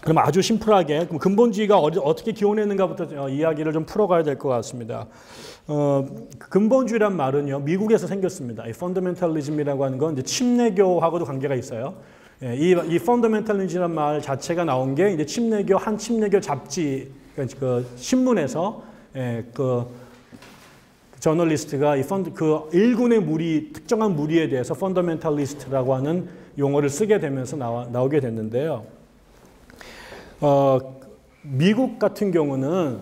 그럼 아주 심플하게 그럼 근본주의가 어떻게 기원했는가부터 이야기를 좀 풀어가야 될 것 같습니다. 근본주의란 말은요, 미국에서 생겼습니다. 이 펀더멘탈리즘이라고 하는 건 이제 침례교하고도 관계가 있어요. 이 펀더멘탈리즘이란 말 자체가 나온 게 이제 한 침례교 잡지, 그 신문에서 그 저널리스트가 그 일군의 무리, 특정한 무리에 대해서 펀더멘탈리스트라고 하는 용어를 쓰게 되면서 나오게 됐는데요. 미국 같은 경우는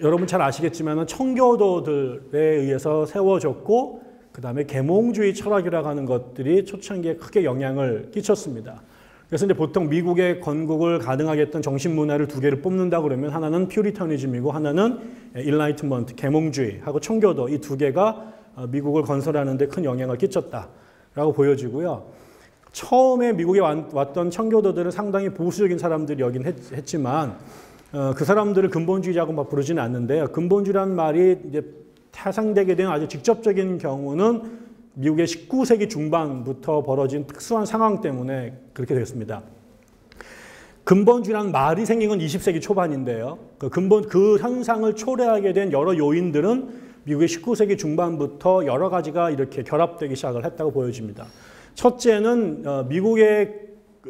여러분 잘 아시겠지만 청교도들에 의해서 세워졌고 그 다음에 계몽주의 철학이라고 하는 것들이 초창기에 크게 영향을 끼쳤습니다. 그래서 이제 보통 미국의 건국을 가능하게 했던 정신문화를 두 개를 뽑는다 그러면 하나는 퓨리터니즘이고 하나는 일라이트먼트, 계몽주의하고 청교도 이 두 개가 미국을 건설하는 데 큰 영향을 끼쳤다라고 보여지고요. 처음에 미국에 왔던 청교도들은 상당히 보수적인 사람들이긴 했지만 그 사람들을 근본주의자고 막 부르지는 않는데요. 근본주의라는 말이 이제 타상되게 된 아주 직접적인 경우는 미국의 19세기 중반부터 벌어진 특수한 상황 때문에 그렇게 됐습니다. 근본주의라는 말이 생긴 건 20세기 초반인데요. 그 현상을 초래하게 된 여러 요인들은 미국의 19세기 중반부터 여러 가지가 이렇게 결합되기 시작을 했다고 보여집니다. 첫째는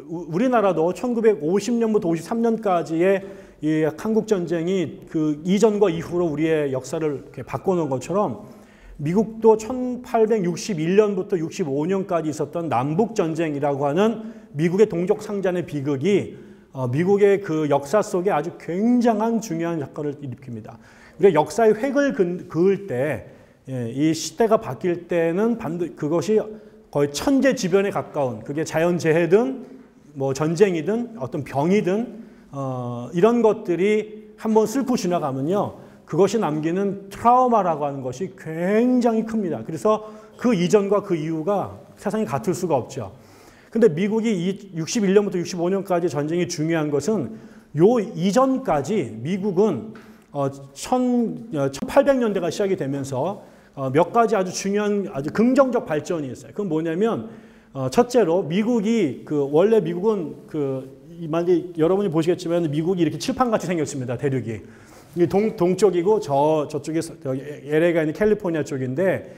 우리나라도 1950년부터 53년까지의 이 한국전쟁이 그 이전과 이후로 우리의 역사를 이렇게 바꿔놓은 것처럼 미국도 1861년부터 65년까지 있었던 남북전쟁이라고 하는 미국의 동족상잔의 비극이 미국의 그 역사 속에 아주 굉장한 중요한 사건을 일으킵니다. 우리가 역사의 획을 그을 때, 이 시대가 바뀔 때는 그것이 거의 천재지변에 가까운, 그게 자연재해든 뭐 전쟁이든 어떤 병이든 이런 것들이 한번 슬프 지나가면요, 그것이 남기는 트라우마라고 하는 것이 굉장히 큽니다. 그래서 그 이전과 그 이후가 세상이 같을 수가 없죠. 근데 미국이 61년부터 65년까지 전쟁이 중요한 것은 요 이전까지 미국은 1800년대가 시작이 되면서 몇 가지 아주 중요한 아주 긍정적 발전이 있어요. 그건 뭐냐면 첫째로 미국이 원래 미국은 여러분이 보시겠지만 미국이 이렇게 칠판같이 생겼습니다. 대륙이. 동쪽이고 저쪽에 LA가 있는 캘리포니아 쪽인데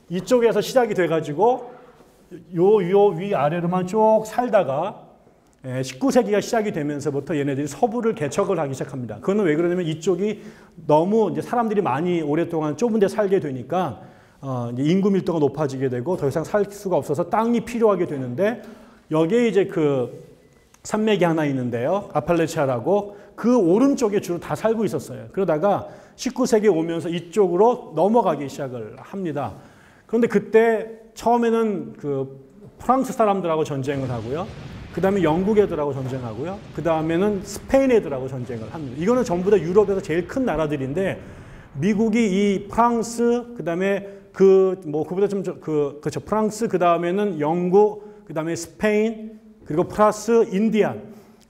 이쪽에서 시작이 돼가지고 요 위아래로만 쭉 살다가 19세기가 시작이 되면서부터 얘네들이 서부를 개척을 하기 시작합니다. 그거는 왜 그러냐면 이쪽이 너무 이제 사람들이 많이 오랫동안 좁은 데 살게 되니까 이제 인구 밀도가 높아지게 되고 더 이상 살 수가 없어서 땅이 필요하게 되는데 여기에 이제 그 산맥이 하나 있는데요. 아팔레치아라고 그 오른쪽에 주로 다 살고 있었어요. 그러다가 19세기에 오면서 이쪽으로 넘어가기 시작을 합니다. 그런데 그때 처음에는 그 프랑스 사람들하고 전쟁을 하고요. 그 다음에 영국 애들하고 전쟁하고요. 그 다음에는 스페인 애들하고 전쟁을 합니다. 이거는 전부 다 유럽에서 제일 큰 나라들인데 미국이 이 프랑스, 그 다음에 그보다 그렇죠. 프랑스, 그 다음에는 영국, 그 다음에 스페인, 그리고 플러스 인디안,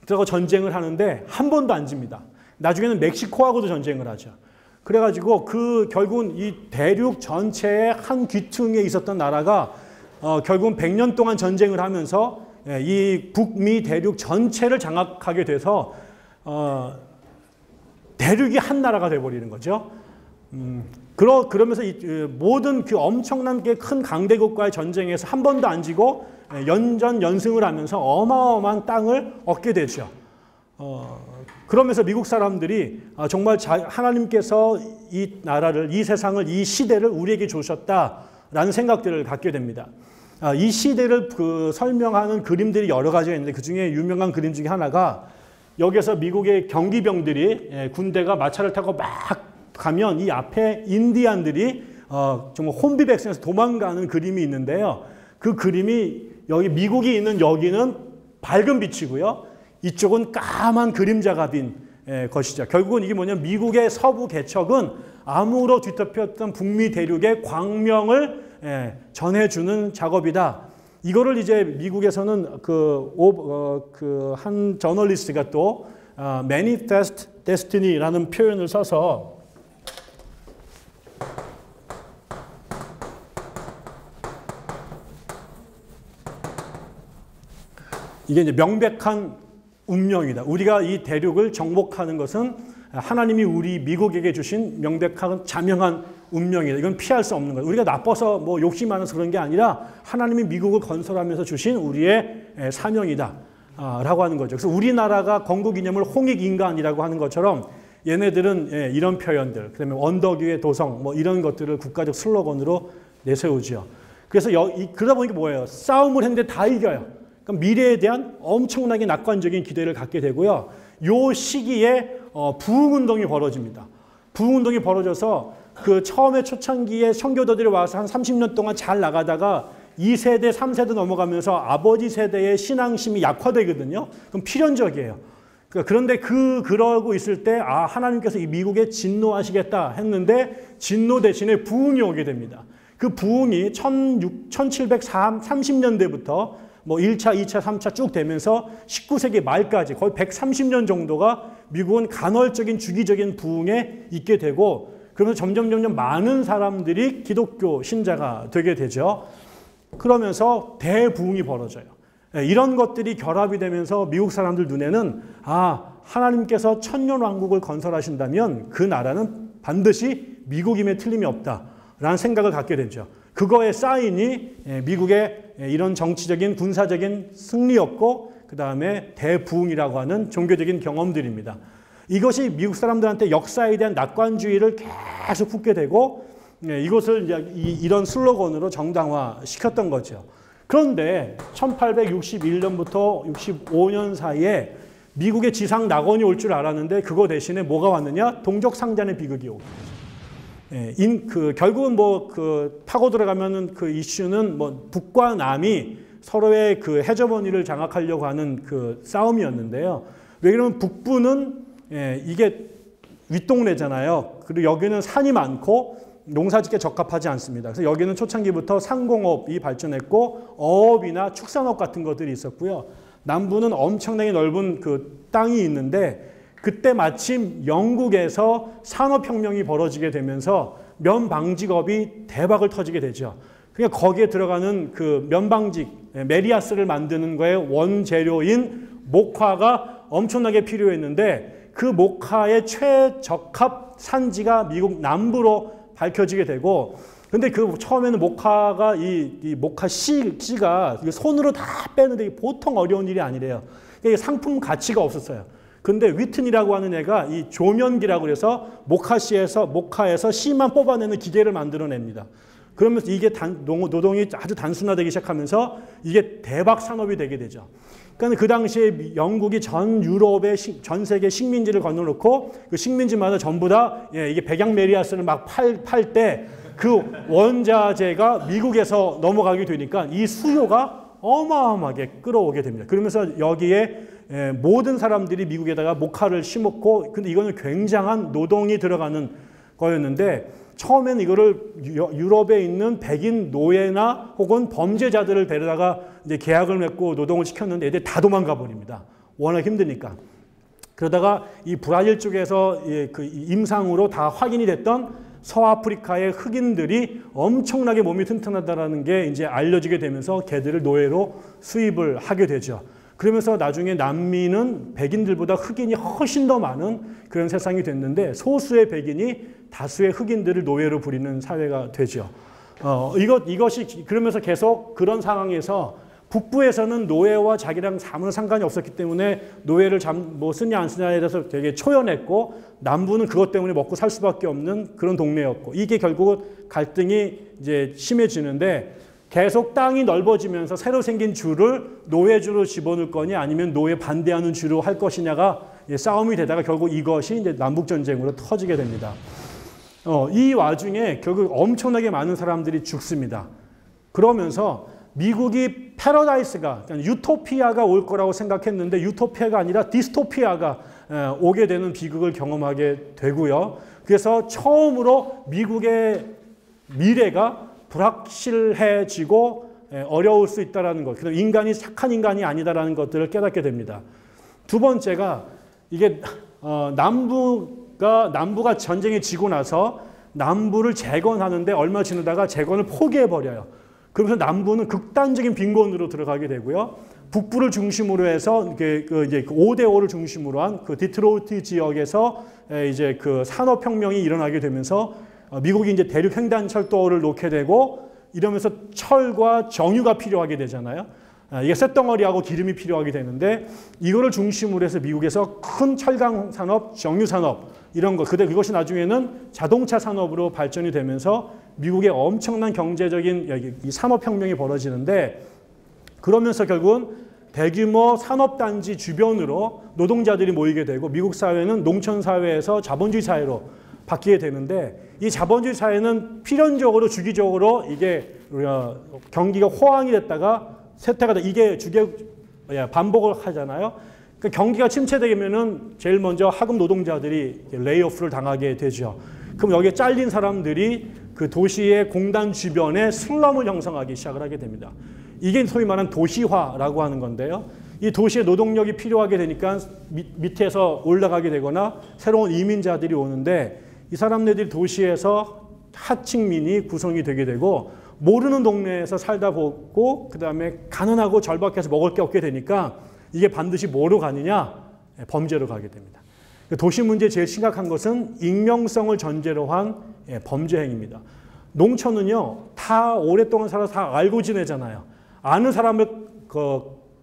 들하고 전쟁을 하는데 한 번도 안 집니다. 나중에는 멕시코하고도 전쟁을 하죠. 그래가지고 결국은 이 대륙 전체의 한 귀퉁이에 있었던 나라가 결국은 100년 동안 전쟁을 하면서 이 북미 대륙 전체를 장악하게 돼서 대륙이 한 나라가 돼버리는 거죠. 그러면서 모든 그 엄청난 큰 강대국과의 전쟁에서 한 번도 안 지고 연전연승을 하면서 어마어마한 땅을 얻게 되죠. 그러면서 미국 사람들이 정말 하나님께서 이 나라를, 이 세상을, 이 시대를 우리에게 주셨다라는 생각들을 갖게 됩니다. 이 시대를 설명하는 그림들이 여러 가지가 있는데 그 중에 유명한 그림 중에 하나가 여기서 미국의 경비병들이 군대가 마차를 타고 막 가면 이 앞에 인디안들이 정말 혼비백산에서 도망가는 그림이 있는데요. 그 그림이 여기 미국이 있는 여기는 밝은 빛이고요. 이쪽은 까만 그림자가 빈 것이죠. 결국은 이게 뭐냐면 미국의 서부 개척은 암으로 뒤덮였던 북미 대륙의 광명을 전해주는 작업이다. 이거를 이제 미국에서는 한 저널리스트가 또 Manifest Destiny라는 표현을 써서 이게 이제 명백한 운명이다. 우리가 이 대륙을 정복하는 것은 하나님이 우리 미국에게 주신 명백한 자명한 운명이다. 이건 피할 수 없는 거예요. 우리가 나빠서 뭐 욕심 많아서 그런 게 아니라 하나님이 미국을 건설하면서 주신 우리의 사명이다. 라고 하는 거죠. 그래서 우리나라가 건국 기념을 홍익인간이라고 하는 것처럼 얘네들은 이런 표현들, 그다음에 언덕 위의 도성, 뭐 이런 것들을 국가적 슬로건으로 내세우죠. 그래서 그러다 보니까 뭐예요? 싸움을 했는데 다 이겨요. 그러니까 미래에 대한 엄청나게 낙관적인 기대를 갖게 되고요. 요 시기에 부흥운동이 벌어집니다. 부흥운동이 벌어져서 그 처음에 초창기에 선교도들이 와서 한 30년 동안 잘 나가다가 2세대, 3세대 넘어가면서 아버지 세대의 신앙심이 약화되거든요. 그럼 필연적이에요. 그런데 그러고 있을 때, 하나님께서 이 미국에 진노하시겠다 했는데, 진노 대신에 부흥이 오게 됩니다. 그 부흥이 1730년대부터 뭐 1차, 2차, 3차 쭉 되면서 19세기 말까지 거의 130년 정도가 미국은 간헐적인 주기적인 부흥에 있게 되고, 그러면서 점점 많은 사람들이 기독교 신자가 되게 되죠. 그러면서 대부흥이 벌어져요. 이런 것들이 결합이 되면서 미국 사람들 눈에는 하나님께서 천년왕국을 건설하신다면 그 나라는 반드시 미국임에 틀림이 없다라는 생각을 갖게 되죠. 그거의 사인이 미국의 이런 정치적인 군사적인 승리였고 그 다음에 대부흥이라고 하는 종교적인 경험들입니다. 이것이 미국 사람들한테 역사에 대한 낙관주의를 계속 품게 되고 이것을 이제 이런 슬로건으로 정당화시켰던 거죠. 그런데 1861년부터 65년 사이에 미국의 지상 낙원이 올 줄 알았는데 그거 대신에 뭐가 왔느냐? 동족상잔의 비극이 오게 되죠. 결국은 파고 들어가면은 그 이슈는 북과 남이 서로의 그 해저머니를 장악하려고 하는 그 싸움이었는데요. 왜 그러면 북부는 이게 윗동네잖아요. 그리고 여기는 산이 많고 농사짓기에 적합하지 않습니다. 그래서 여기는 초창기부터 상공업이 발전했고 어업이나 축산업 같은 것들이 있었고요. 남부는 엄청나게 넓은 그 땅이 있는데 그때 마침 영국에서 산업혁명이 벌어지게 되면서 면방직업이 대박을 터지게 되죠. 그러니까 거기에 들어가는 그 면방직, 메리아스를 만드는 거에 원재료인 목화가 엄청나게 필요했는데 그 목화의 최적합 산지가 미국 남부로 밝혀지게 되고, 근데 그 처음에는 목화가 이 목화 씨가 손으로 다 빼는데 보통 어려운 일이 아니래요. 그러니까 상품 가치가 없었어요. 근데 위튼이라고 하는 애가 이 조면기라고 해서 목화에서 씨만 뽑아내는 기계를 만들어냅니다. 그러면서 이게 노동이 아주 단순화되기 시작하면서 이게 대박 산업이 되게 되죠. 그러니까 그 당시에 영국이 전 유럽의 전 세계 식민지를 건너놓고 그 식민지마다 전부 다 이게 백양 메리아스를 막 팔 때 그 원자재가 미국에서 넘어가게 되니까 이 수요가 어마어마하게 끌어오게 됩니다. 그러면서 여기에 모든 사람들이 미국에다가 목화를 심었고, 근데 이거는 굉장한 노동이 들어가는 거였는데 처음에는 이거를 유럽에 있는 백인 노예나 혹은 범죄자들을 데려다가 이제 계약을 맺고 노동을 시켰는데 애들 다 도망가 버립니다. 워낙 힘드니까. 그러다가 이 브라질 쪽에서 그 임상으로 다 확인이 됐던 서아프리카의 흑인들이 엄청나게 몸이 튼튼하다라는 게 이제 알려지게 되면서 걔들을 노예로 수입을 하게 되죠. 그러면서 나중에 남미는 백인들보다 흑인이 훨씬 더 많은 그런 세상이 됐는데 소수의 백인이 다수의 흑인들을 노예로 부리는 사회가 되죠. 이것이 그러면서 계속 그런 상황에서 북부에서는 노예와 자기랑 아무런 상관이 없었기 때문에 노예를 쓰냐 안 쓰냐에 대해서 되게 초연했고, 남부는 그것 때문에 먹고 살 수밖에 없는 그런 동네였고, 이게 결국 갈등이 이제 심해지는데 계속 땅이 넓어지면서 새로 생긴 주를 노예주로 집어넣을 거냐 아니면 노예 반대하는 주로 할 것이냐가 싸움이 되다가 결국 이것이 이제 남북전쟁으로 터지게 됩니다. 이 와중에 결국 엄청나게 많은 사람들이 죽습니다. 그러면서 미국이 패러다이스가, 유토피아가 올 거라고 생각했는데 유토피아가 아니라 디스토피아가 오게 되는 비극을 경험하게 되고요. 그래서 처음으로 미국의 미래가 불확실해지고 어려울 수 있다는 것, 인간이 착한 인간이 아니다라는 것들을 깨닫게 됩니다. 두 번째가 이게 남부가 전쟁에 지고 나서 남부를 재건하는데 얼마 지나다가 재건을 포기해버려요. 그러면서 남부는 극단적인 빈곤으로 들어가게 되고요. 북부를 중심으로 해서 이제 그 5대5를 중심으로 한 그 디트로이트 지역에서 이제 그 산업혁명이 일어나게 되면서 미국이 이제 대륙 횡단철도를 놓게 되고 이러면서 철과 정유가 필요하게 되잖아요. 이게 쇳덩어리하고 기름이 필요하게 되는데 이거를 중심으로 해서 미국에서 큰 철강 산업, 정유 산업 이런 거 그것이 나중에는 자동차 산업으로 발전이 되면서 미국의 엄청난 경제적인 이 산업혁명이 벌어지는데 그러면서 결국은 대규모 산업단지 주변으로 노동자들이 모이게 되고 미국 사회는 농촌 사회에서 자본주의 사회로 바뀌게 되는데 이 자본주의 사회는 필연적으로 주기적으로 이게 경기가 호황이 됐다가 쇠퇴가 이게 반복을 하잖아요. 그러니까 경기가 침체되면은 제일 먼저 하급 노동자들이 레이오프를 당하게 되죠. 그럼 여기에 잘린 사람들이 그 도시의 공단 주변에 슬럼을 형성하기 시작을 하게 됩니다. 이게 소위 말하는 도시화라고 하는 건데요. 이 도시의 노동력이 필요하게 되니까 밑에서 올라가게 되거나 새로운 이민자들이 오는데 이 사람들이 도시에서 하층민이 구성이 되게 되고 모르는 동네에서 살다 보고 그 다음에 가난하고 절박해서 먹을 게 없게 되니까 이게 반드시 뭐로 가느냐? 범죄로 가게 됩니다. 도시 문제의 제일 심각한 것은 익명성을 전제로 한 범죄 행위입니다. 농촌은요 다 오랫동안 살아서 다 알고 지내잖아요. 아는 사람을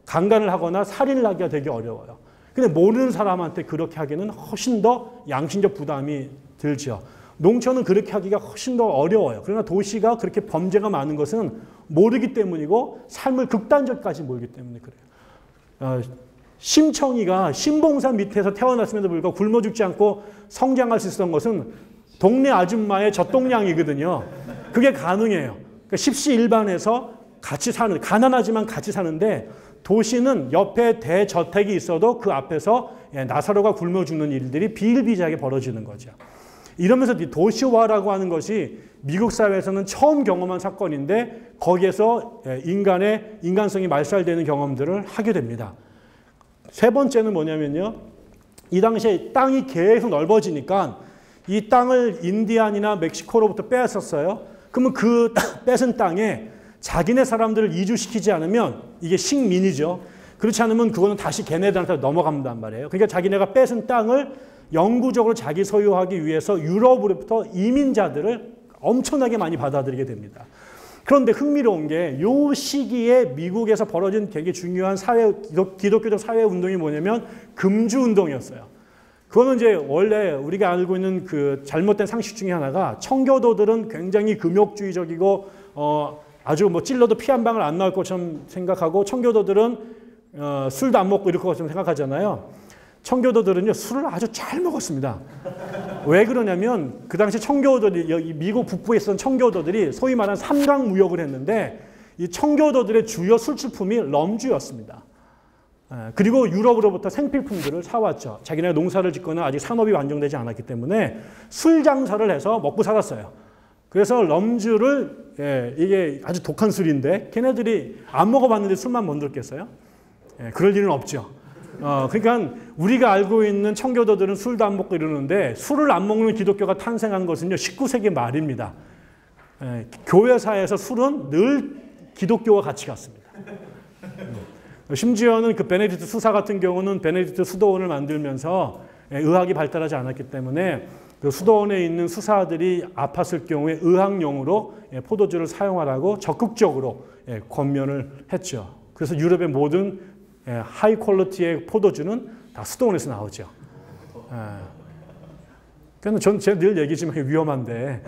강간을 하거나 살인을 하기가 되게 어려워요. 근데 모르는 사람한테 그렇게 하기는 훨씬 더 양심적 부담이 들죠. 농촌은 그렇게 하기가 훨씬 더 어려워요. 그러나 도시가 그렇게 범죄가 많은 것은 모르기 때문이고 삶을 극단적까지 모르기 때문에 그래요. 심청이가 신봉산 밑에서 태어났음에도 불구하고 굶어 죽지 않고 성장할 수 있었던 것은 동네 아줌마의 젖동량이거든요. 그게 가능해요. 그러니까 십시일반에서 같이 사는, 가난하지만 같이 사는데 도시는 옆에 대저택이 있어도 그 앞에서 나사로가 굶어 죽는 일들이 비일비재하게 벌어지는 거죠. 이러면서 도시화라고 하는 것이 미국 사회에서는 처음 경험한 사건인데 거기에서 인간성이 말살되는 경험들을 하게 됩니다. 세 번째는 뭐냐면요. 이 당시에 땅이 계속 넓어지니까 이 땅을 인디안이나 멕시코로부터 빼앗았어요. 그러면 그 뺏은 땅에 자기네 사람들을 이주시키지 않으면 이게 식민이죠. 그렇지 않으면 그거는 다시 걔네들한테 넘어간단 말이에요. 그러니까 자기네가 뺏은 땅을 영구적으로 자기 소유하기 위해서 유럽으로부터 이민자들을 엄청나게 많이 받아들이게 됩니다. 그런데 흥미로운 게 이 시기에 미국에서 벌어진 되게 중요한 기독교적 사회 운동이 뭐냐면 금주 운동이었어요. 그거는 이제 원래 우리가 알고 있는 그 잘못된 상식 중에 하나가 청교도들은 굉장히 금욕주의적이고 아주 뭐 찔러도 피 한 방울 안 나올 것처럼 생각하고 청교도들은 술도 안 먹고 이럴 것처럼 생각하잖아요. 청교도들은요 술을 아주 잘 먹었습니다. 왜 그러냐면 그 당시 청교도들이 여기 미국 북부에 있었던 청교도들이 소위 말하는 삼강무역을 했는데 이 청교도들의 주요 술주품이 럼주였습니다. 그리고 유럽으로부터 생필품들을 사왔죠. 자기네가 농사를 짓거나 아직 산업이 완성되지 않았기 때문에 술 장사를 해서 먹고 살았어요. 그래서 럼주를 이게 아주 독한 술인데 걔네들이 안 먹어봤는데 술만 못 들겠어요? 그럴 일은 없죠. 그러니까 우리가 알고 있는 청교도들은 술도 안 먹고 이러는데 술을 안 먹는 기독교가 탄생한 것은요 19세기 말입니다. 교회사에서 술은 늘 기독교와 같이 갔습니다. 심지어는 그 베네딕트 수사 같은 경우는 베네딕트 수도원을 만들면서 의학이 발달하지 않았기 때문에 그 수도원에 있는 수사들이 아팠을 경우에 의학용으로 포도주를 사용하라고 적극적으로 권면을 했죠. 그래서 유럽의 모든 하이 퀄리티의 포도주는 다 수도원에서 나오죠. 그러니까 제가 늘 얘기지만 위험한데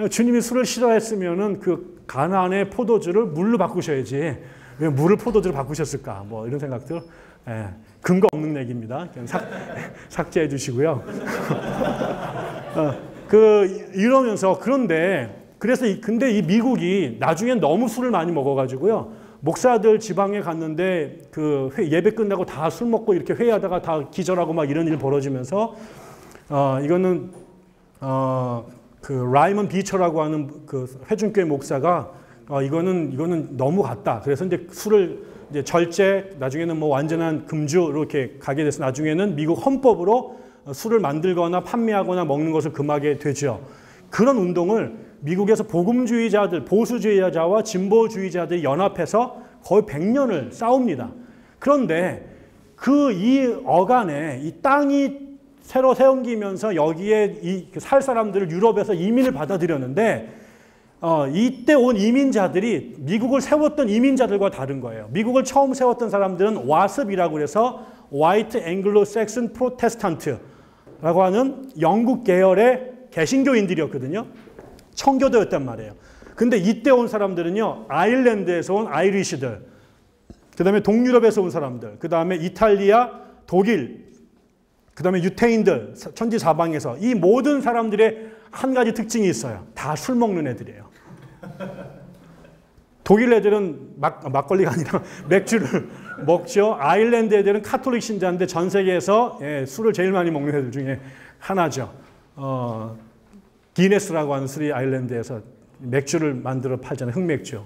주님이 술을 싫어했으면은 그 가나안의 포도주를 물로 바꾸셔야지 왜 물을 포도주로 바꾸셨을까? 뭐 이런 생각들 근거 없는 얘기입니다. 그냥 삭제해 주시고요. 이러면서 근데 이 미국이 나중엔 너무 술을 많이 먹어가지고요. 목사들 지방에 갔는데 그 예배 끝나고 다 술 먹고 이렇게 회의하다가 다 기절하고 막 이런 일이 벌어지면서 이거는 그 라이먼 비처라고 하는 그 회중교회 목사가 이거는 너무 같다. 그래서 이제 술을 이제 절제 나중에는 뭐 완전한 금주 이렇게 가게 돼서 나중에는 미국 헌법으로 술을 만들거나 판매하거나 먹는 것을 금하게 되죠. 그런 운동을 미국에서 복음주의자들, 보수주의자와 진보주의자들이 연합해서 거의 100년을 싸웁니다. 그런데 이 어간에 이 땅이 새로 세움기면서 여기에 살 사람들을 유럽에서 이민을 받아들였는데 이때 온 이민자들이 미국을 세웠던 이민자들과 다른 거예요. 미국을 처음 세웠던 사람들은 와습이라고 해서 White Anglo-Saxon Protestant라고 하는 영국 계열의 개신교인들이었거든요. 청교도였단 말이에요. 근데 이때 온 사람들은요, 아일랜드에서 온 아이리시들, 그 다음에 동유럽에서 온 사람들, 그 다음에 이탈리아, 독일, 그 다음에 유태인들, 천지사방에서 이 모든 사람들의 한 가지 특징이 있어요. 다 술 먹는 애들이에요. 독일 애들은 막걸리가 아니라 맥주를 먹죠. 아일랜드 애들은 카톨릭 신자인데 전 세계에서 술을 제일 많이 먹는 애들 중에 하나죠. 기네스라고 하는 술이 아일랜드에서 맥주를 만들어 팔잖아요. 흑맥주.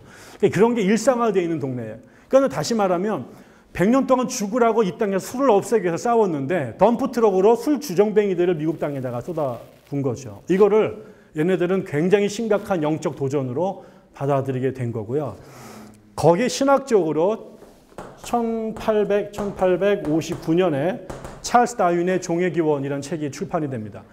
그런 게 일상화되어 있는 동네예요. 그러니까 다시 말하면 100년 동안 죽으라고 이 땅에서 술을 없애기 위해서 싸웠는데 덤프트럭으로 술 주정뱅이들을 미국 땅에다가 쏟아부은 거죠. 이거를 얘네들은 굉장히 심각한 영적 도전으로 받아들이게 된 거고요. 거기에 신학적으로 1859년에 찰스 다윈의 종의 기원이라는 책이 출판이 됩니다.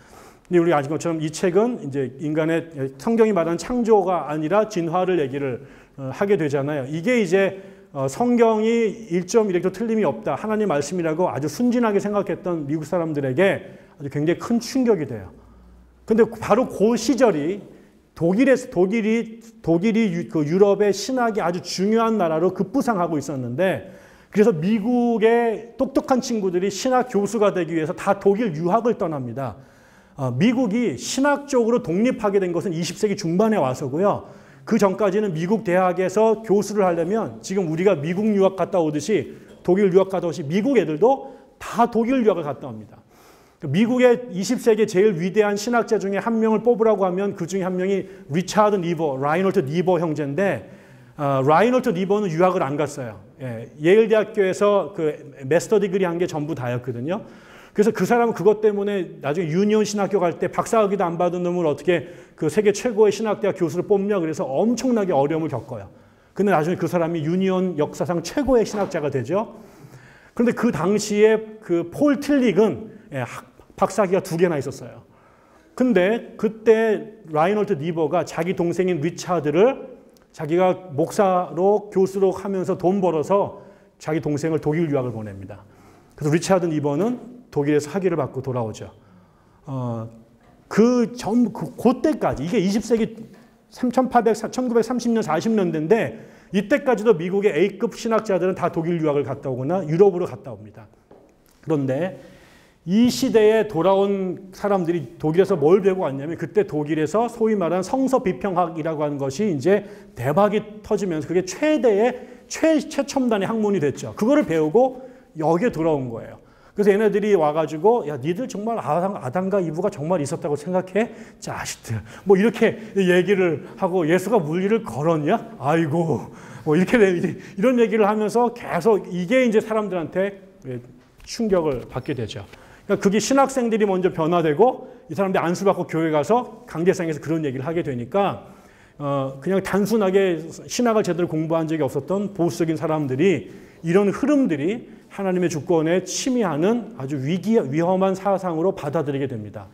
근데 우리가 아신 것처럼 이 책은 이제 인간의 성경이 말하는 창조가 아니라 진화를 얘기를 하게 되잖아요. 이게 이제 성경이 1.1획도 틀림이 없다. 하나님 말씀이라고 아주 순진하게 생각했던 미국 사람들에게 아주 굉장히 큰 충격이 돼요. 근데 바로 그 시절이 독일이 그 유럽의 신학이 아주 중요한 나라로 급부상하고 있었는데 그래서 미국의 똑똑한 친구들이 신학 교수가 되기 위해서 다 독일 유학을 떠납니다. 미국이 신학적으로 독립하게 된 것은 20세기 중반에 와서고요. 그 전까지는 미국 대학에서 교수를 하려면 지금 우리가 미국 유학 갔다 오듯이 독일 유학 갔다 오듯이 미국 애들도 다 독일 유학을 갔다 옵니다. 미국의 20세기 제일 위대한 신학자 중에 한 명을 뽑으라고 하면 그 중에 한 명이 리차드 니버, 라이놀트 니버 형제인데 라이놀트 니버는 유학을 안 갔어요. 예일 대학교에서 그 마스터 디그리 한 게 전부 다였거든요. 그래서 그 사람은 그것 때문에 나중에 유니온 신학교 갈 때 박사학위도 안 받은 놈을 어떻게 그 세계 최고의 신학대학 교수를 뽑냐 그래서 엄청나게 어려움을 겪어요. 근데 나중에 그 사람이 유니온 역사상 최고의 신학자가 되죠. 그런데 그 당시에 그 폴 틸릭은 박사학위가 2개나 있었어요. 근데 그때 라이놀트 니버가 자기 동생인 리차드를 자기가 목사로 교수로 하면서 돈 벌어서 자기 동생을 독일 유학을 보냅니다. 그래서 리차드 니버는 독일에서 학위를 받고 돌아오죠. 그때까지 이게 20세기 1930년 40년대인데 이때까지도 미국의 A급 신학자들은 다 독일 유학을 갔다 오거나 유럽으로 갔다 옵니다. 그런데 이 시대에 돌아온 사람들이 독일에서 뭘 배우고 왔냐면 그때 독일에서 소위 말하는 성서 비평학이라고 하는 것이 이제 대박이 터지면서 그게 최첨단의 학문이 됐죠. 그거를 배우고 여기에 돌아온 거예요. 그래서 얘네들이 와가지고 야 니들 정말 아담과 이브가 정말 있었다고 생각해? 자식들 뭐 이렇게 얘기를 하고 예수가 물리를 걸었냐? 아이고 뭐 이렇게 이런 얘기를 하면서 계속 이게 이제 사람들한테 충격을 받게 되죠. 그러니까 그게 신학생들이 먼저 변화되고 이 사람들이 안수받고 교회 가서 강대상에서 그런 얘기를 하게 되니까 그냥 단순하게 신학을 제대로 공부한 적이 없었던 보수적인 사람들이 이런 흐름들이 하나님의 주권에 침해하는 아주 위험한 사상으로 받아들이게 됩니다.